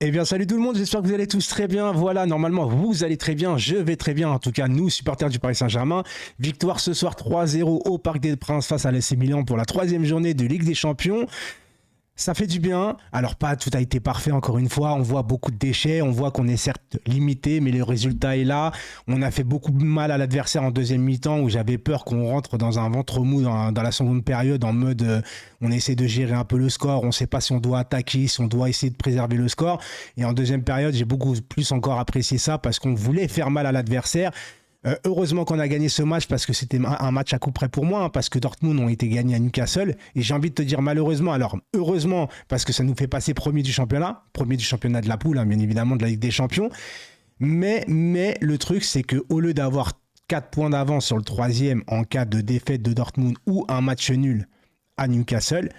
Eh bien, salut tout le monde, j'espère que vous allez tous très bien. Voilà, normalement, vous allez très bien, je vais très bien. En tout cas, nous, supporters du Paris Saint-Germain. Victoire ce soir 3-0 au Parc des Princes face à l'AC Milan pour la troisième journée de Ligue des Champions. Ça fait du bien. Alors, pas tout a été parfait, encore une fois. On voit beaucoup de déchets. On voit qu'on est certes limité, mais le résultat est là. On a fait beaucoup de mal à l'adversaire en deuxième mi-temps où j'avais peur qu'on rentre dans un ventre mou dans la seconde période en mode on essaie de gérer un peu le score. On ne sait pas si on doit attaquer, si on doit essayer de préserver le score. Et en deuxième période, j'ai beaucoup plus encore apprécié ça parce qu'on voulait faire mal à l'adversaire. Heureusement qu'on a gagné ce match parce que c'était un match à coup près pour moi, hein, parce que Dortmund ont été gagnés à Newcastle. Et j'ai envie de te dire malheureusement, alors heureusement parce que ça nous fait passer premier du championnat de la poule, hein, bien évidemment de la Ligue des Champions. Mais le truc c'est qu'au lieu d'avoir 4 points d'avance sur le troisième en cas de défaite de Dortmund ou un match nul à Newcastle,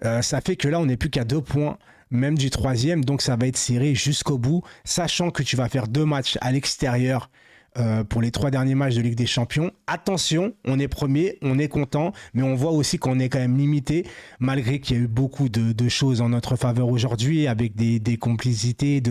ça fait que là on n'est plus qu'à 2 points même du troisième, donc ça va être serré jusqu'au bout, sachant que tu vas faire 2 matchs à l'extérieur pour les 3 derniers matchs de Ligue des Champions. Attention, on est premier, on est content, mais on voit aussi qu'on est quand même limité, malgré qu'il y a eu beaucoup de choses en notre faveur aujourd'hui, avec des complicités,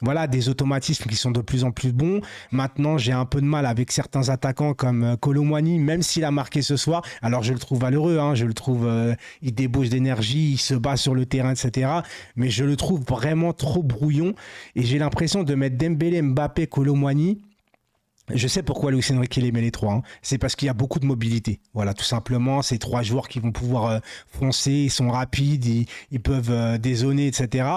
voilà, des automatismes qui sont de plus en plus bons. Maintenant, j'ai un peu de mal avec certains attaquants comme Kolo Muani, même s'il a marqué ce soir. Alors, je le trouve valeureux, hein, je le trouve, il débauche d'énergie, il se bat sur le terrain, etc. Mais je le trouve vraiment trop brouillon. Et j'ai l'impression de mettre Dembélé, Mbappé, Kolo Muani. Je sais pourquoi Luis Enrique les met les 3. Hein. C'est parce qu'il y a beaucoup de mobilité. Voilà, tout simplement, ces 3 joueurs qui vont pouvoir foncer, ils sont rapides, ils peuvent dézoner, etc.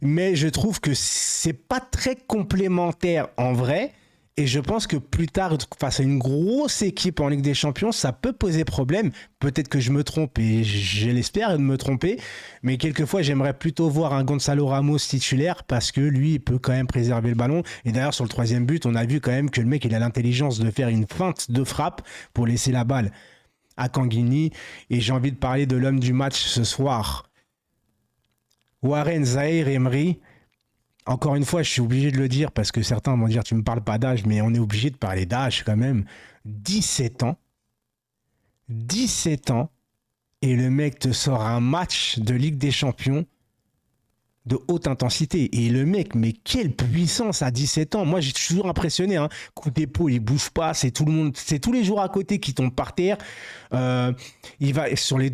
Mais je trouve que c'est pas très complémentaire en vrai. Et je pense que plus tard, face à une grosse équipe en Ligue des Champions, ça peut poser problème. Peut-être que je me trompe et je l'espère de me tromper. Mais quelquefois, j'aimerais plutôt voir un Gonzalo Ramos titulaire parce que lui, il peut quand même préserver le ballon. Et d'ailleurs, sur le troisième but, on a vu quand même que le mec, il a l'intelligence de faire une feinte de frappe pour laisser la balle à Kanguini. Et j'ai envie de parler de l'homme du match ce soir. Warren Zaïre-Emery. Encore une fois, je suis obligé de le dire parce que certains vont dire tu me parles pas d'âge, mais on est obligé de parler d'âge quand même. 17 ans. 17 ans. Et le mec te sort un match de Ligue des Champions de haute intensité. Et le mec, mais quelle puissance à 17 ans. Moi, j'ai toujours impressionné. Hein. Coup d'épaule, il bouge pas. C'est tout le monde, c'est tous les joueurs à côté qui tombent par terre. Il va sur les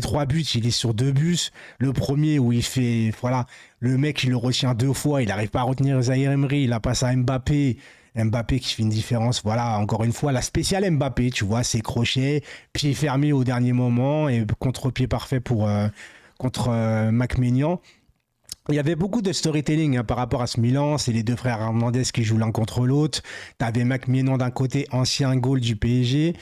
3 buts, il est sur 2 buts. Le premier où il fait, voilà, le mec, il le retient 2 fois. Il n'arrive pas à retenir Zaïre-Emery. Il la passe à Mbappé. Mbappé qui fait une différence. Voilà, encore une fois, la spéciale Mbappé, tu vois, ses crochets, pied fermé au dernier moment et contre-pied parfait contre Mac-Ménian. Il y avait beaucoup de storytelling hein, par rapport à ce Milan. C'est les 2 frères Hernandez qui jouent l'un contre l'autre. T'avais Mac-Ménian d'un côté, ancien goal du PSG.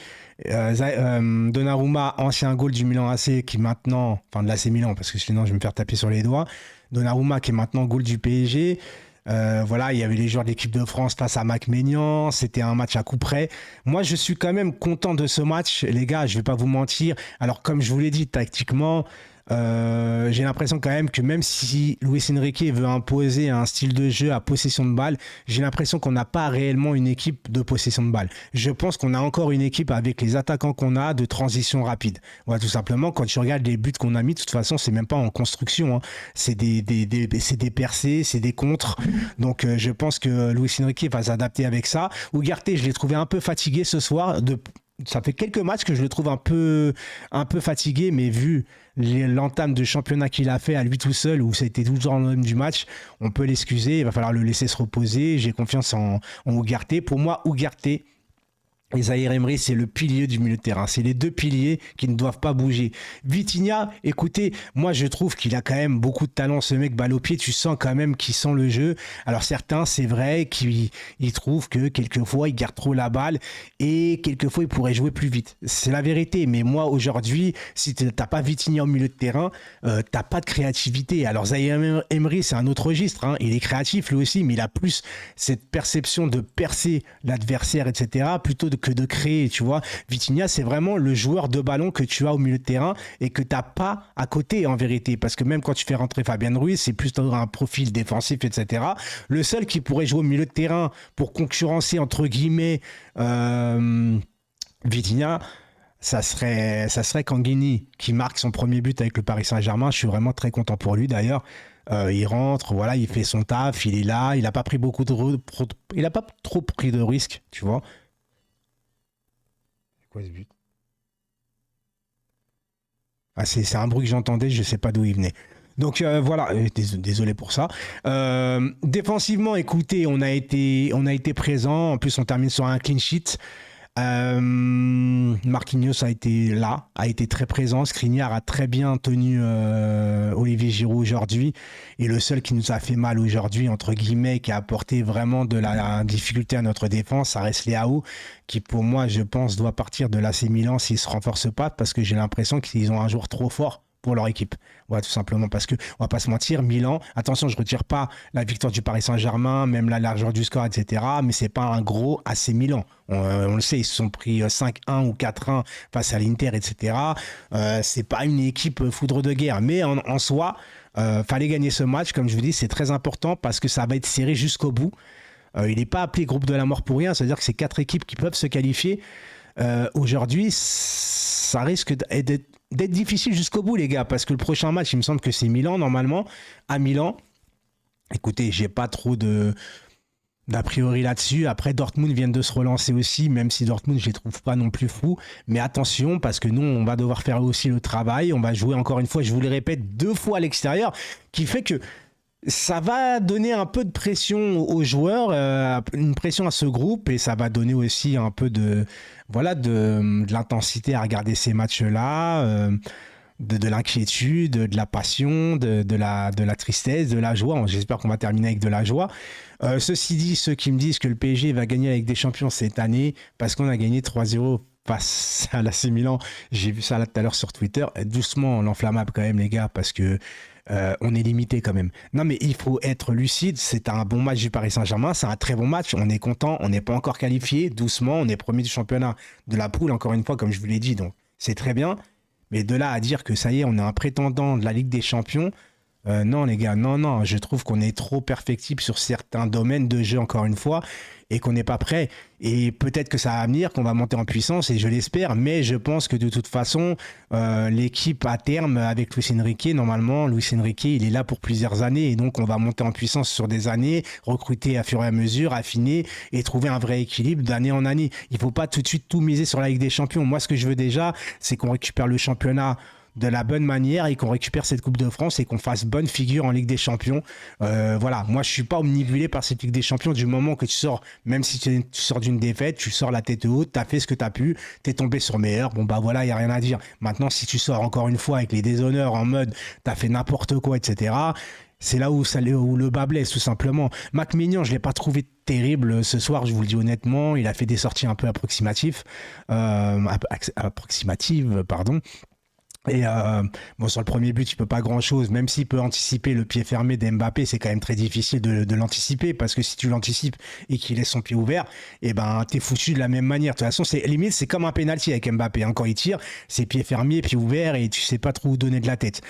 Donnarumma, ancien goal du Milan AC, qui maintenant... Enfin, de l'AC Milan, parce que sinon je vais me faire taper sur les doigts. Donnarumma, qui est maintenant goal du PSG. Voilà, il y avait les joueurs de l'équipe de France face à Mac-Ménian. C'était un match à coup près. Moi, je suis quand même content de ce match. Les gars, je vais pas vous mentir. Alors, comme je vous l'ai dit, tactiquement... j'ai l'impression quand même que même si Luis Enrique veut imposer un style de jeu à possession de balle, j'ai l'impression qu'on n'a pas réellement une équipe de possession de balle. Je pense qu'on a encore une équipe avec les attaquants qu'on a de transition rapide. Voilà, tout simplement, quand tu regardes les buts qu'on a mis, de toute façon, c'est même pas en construction. Hein. C'est c'est des percées, c'est des contres. Donc, je pense que Luis Enrique va s'adapter avec ça. Ugarte, je l'ai trouvé un peu fatigué ce soir. Ça fait quelques matchs que je le trouve un peu fatigué, mais vu l'entame de championnat qu'il a fait à lui tout seul, où ça a été toujours l'homme du match, on peut l'excuser, il va falloir le laisser se reposer. J'ai confiance en Ugarte. Pour moi, Ugarte et Zaïre-Emery, c'est le pilier du milieu de terrain. C'est les 2 piliers qui ne doivent pas bouger. Vitinha, écoutez, moi je trouve qu'il a quand même beaucoup de talent, ce mec balle au pied. Tu sens quand même qu'il sent le jeu. Alors certains, c'est vrai qu'ils trouvent que quelquefois il garde trop la balle et quelquefois il pourrait jouer plus vite. C'est la vérité. Mais moi aujourd'hui, si t'as pas Vitinha au milieu de terrain, t'as pas de créativité. Alors Zaïre-Emery, c'est un autre registre. Hein. Il est créatif lui aussi, mais il a plus cette perception de percer l'adversaire, etc. plutôt que de créer, tu vois. Vitinha, c'est vraiment le joueur de ballon que tu as au milieu de terrain et que tu n'as pas à côté, en vérité. Parce que même quand tu fais rentrer Fabien Ruiz, c'est plus un profil défensif, etc. Le seul qui pourrait jouer au milieu de terrain pour concurrencer, entre guillemets, Vitinha, ça serait Kanguini qui marque son premier but avec le Paris Saint-Germain. Je suis vraiment très content pour lui, d'ailleurs. Il rentre, voilà, il fait son taf, il est là, il a pas pris il a pas trop pris de risques, tu vois. C'est quoi ce but? Ah, c'est un bruit que j'entendais, je sais pas d'où il venait. Donc voilà, désolé pour ça. Défensivement, écoutez, on a été présent. En plus, on termine sur un clean sheet. Marquinhos a été là, a été très présent. Skriniar a très bien tenu Olivier Giroud aujourd'hui. Et le seul qui nous a fait mal aujourd'hui, entre guillemets, qui a apporté vraiment de la difficulté à notre défense, ça reste Leao, qui pour moi, je pense, doit partir de l'AC Milan s'il ne se renforce pas, parce que j'ai l'impression qu'ils ont un joueur trop fort pour leur équipe. Ouais, tout simplement parce que, on va pas se mentir, Milan, attention, je retire pas la victoire du Paris Saint-Germain, même la largeur du score, etc. Mais c'est pas un gros AC Milan. On le sait, ils se sont pris 5-1 ou 4-1 face à l'Inter, etc. C'est pas une équipe foudre de guerre. Mais en soi, fallait gagner ce match. Comme je vous dis, c'est très important parce que ça va être serré jusqu'au bout. Il n'est pas appelé groupe de la mort pour rien. C'est-à-dire que c'est 4 équipes qui peuvent se qualifier. Aujourd'hui, ça risque d'être difficile jusqu'au bout, les gars, parce que le prochain match, il me semble que c'est Milan, normalement, à Milan. Écoutez, j'ai pas trop d'a priori là-dessus. Après, Dortmund vient de se relancer aussi, même si Dortmund, je les trouve pas non plus fous. Mais attention, parce que nous, on va devoir faire aussi le travail. On va jouer encore une fois, je vous le répète, 2 fois à l'extérieur, qui fait que ça va donner un peu de pression aux joueurs, une pression à ce groupe, et ça va donner aussi un peu voilà, de l'intensité à regarder ces matchs-là, de l'inquiétude, de la passion, de la tristesse, de la joie. J'espère qu'on va terminer avec de la joie. Ceci dit, ceux qui me disent que le PSG va gagner avec des champions cette année, parce qu'on a gagné 3-0 face à l'AC Milan, j'ai vu ça là tout à l'heure sur Twitter, doucement l'enflammable quand même les gars, parce que on est limité quand même. Non mais il faut être lucide, c'est un bon match du Paris Saint-Germain, c'est un très bon match, on est content, on n'est pas encore qualifié, doucement, on est premier du championnat de la poule, encore une fois, comme je vous l'ai dit, donc c'est très bien. Mais de là à dire que ça y est, on est un prétendant de la Ligue des Champions, non les gars, non, je trouve qu'on est trop perfectible sur certains domaines de jeu, encore une fois, et qu'on n'est pas prêt. Et peut-être que ça va venir, qu'on va monter en puissance, et je l'espère, mais je pense que de toute façon, l'équipe à terme, avec Luis Enrique, normalement, Luis Enrique, il est là pour plusieurs années, et donc on va monter en puissance sur des années, recruter à fur et à mesure, affiner, et trouver un vrai équilibre d'année en année. Il ne faut pas tout de suite tout miser sur la Ligue des Champions. Moi, ce que je veux déjà, c'est qu'on récupère le championnat de la bonne manière et qu'on récupère cette Coupe de France et qu'on fasse bonne figure en Ligue des Champions. Voilà, moi je suis pas omnibulé par cette Ligue des Champions du moment que tu sors, même si tu sors d'une défaite, tu sors la tête haute, tu as fait ce que tu as pu, tu es tombé sur meilleur, bon bah voilà, il n'y a rien à dire. Maintenant, si tu sors encore une fois avec les déshonneurs en mode tu as fait n'importe quoi, etc., c'est là où le bas blesse tout simplement. Mac Mignon, je ne l'ai pas trouvé terrible ce soir, je vous le dis honnêtement, il a fait des sorties un peu approximatives, pardon. Et bon, sur le premier but, il peut pas grand-chose, même s'il peut anticiper le pied fermé d'Mbappé, c'est quand même très difficile de l'anticiper, parce que si tu l'anticipes et qu'il laisse son pied ouvert, et ben t'es foutu de la même manière. De toute façon, c'est comme un penalty avec Mbappé, hein. Quand il tire, c'est pied fermé, pied ouvert, et tu sais pas trop où donner de la tête.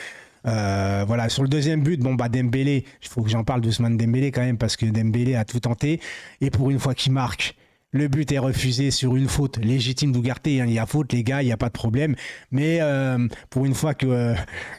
Voilà, sur le deuxième but, bon bah Dembélé, il faut que j'en parle d'Ousmane Dembélé quand même, parce que Dembélé a tout tenté, et pour une fois qu'il marque, le but est refusé sur une faute légitime d'Ougarté, hein. Il y a faute, les gars, il n'y a pas de problème. Mais pour une fois que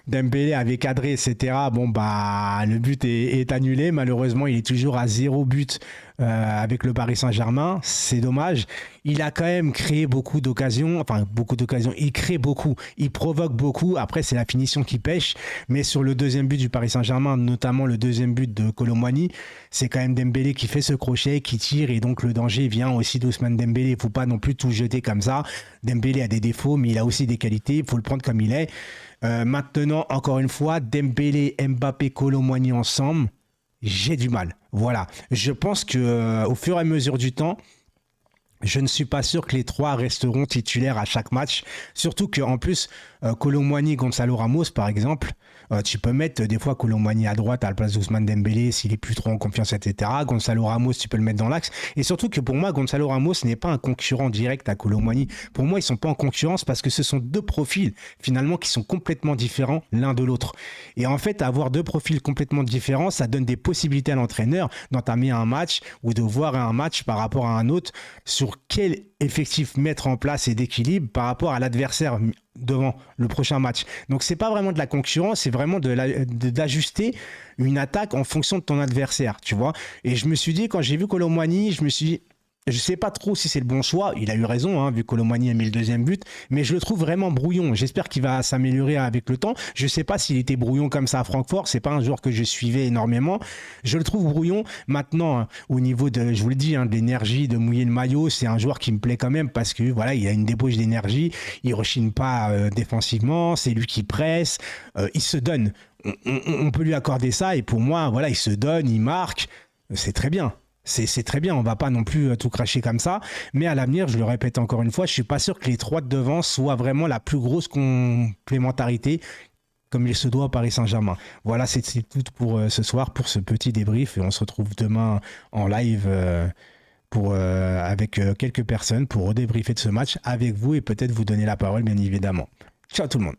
Dembélé avait cadré, etc., bon, bah, le but est annulé. Malheureusement, il est toujours à 0 but avec le Paris Saint-Germain. C'est dommage. Il a quand même créé beaucoup d'occasions. Enfin, beaucoup d'occasions. Il crée beaucoup. Il provoque beaucoup. Après, c'est la finition qui pêche. Mais sur le deuxième but du Paris Saint-Germain, notamment le deuxième but de Kolo Muani, c'est quand même Dembélé qui fait ce crochet, qui tire. Et donc, le danger vient aussi d'Ousmane Dembélé. Il ne faut pas non plus tout jeter comme ça. Dembélé a des défauts, mais il a aussi des qualités. Il faut le prendre comme il est. Maintenant, encore une fois, Dembélé, Mbappé, Kolo Muani ensemble, j'ai du mal. Voilà. Je pense que au fur et à mesure du temps, je ne suis pas sûr que les trois resteront titulaires à chaque match. Surtout qu'en plus, Kolo Muani, Gonzalo Ramos, par exemple, tu peux mettre des fois Kolo Muani à droite à la place d'Ousmane Dembélé s'il est plus trop en confiance, etc. Gonzalo Ramos, tu peux le mettre dans l'axe. Et surtout que pour moi, Gonzalo Ramos n'est pas un concurrent direct à Kolo Muani. Pour moi, ils ne sont pas en concurrence parce que ce sont deux profils finalement qui sont complètement différents l'un de l'autre. Et en fait, avoir deux profils complètement différents, ça donne des possibilités à l'entraîneur d'entamer un match ou de voir un match par rapport à un autre sur quel effectif mettre en place et d'équilibre par rapport à l'adversaire devant le prochain match. Donc c'est pas vraiment de la concurrence, c'est vraiment d'ajuster une attaque en fonction de ton adversaire, tu vois. Et je me suis dit, quand j'ai vu Kolo Muani, je me suis dit, je sais pas trop si c'est le bon choix. Il a eu raison, hein, vu que Kolo Muani a mis le deuxième but, mais je le trouve vraiment brouillon. J'espère qu'il va s'améliorer avec le temps. Je sais pas s'il était brouillon comme ça à Francfort. C'est pas un joueur que je suivais énormément. Je le trouve brouillon. Maintenant, au niveau de, je vous le dis, hein, de l'énergie, de mouiller le maillot, c'est un joueur qui me plaît quand même parce que voilà, il a une débauche d'énergie. Il rechigne pas défensivement. C'est lui qui presse. Il se donne. On peut lui accorder ça. Et pour moi, voilà, il se donne, il marque. C'est très bien. C'est très bien, on va pas non plus tout cracher comme ça, mais à l'avenir, je le répète encore une fois, je suis pas sûr que les trois de devant soient vraiment la plus grosse complémentarité comme il se doit à Paris Saint-Germain. Voilà, c'est tout pour ce soir, pour ce petit débrief, et on se retrouve demain en live avec quelques personnes pour redébriefer de ce match avec vous et peut-être vous donner la parole, bien évidemment. Ciao tout le monde.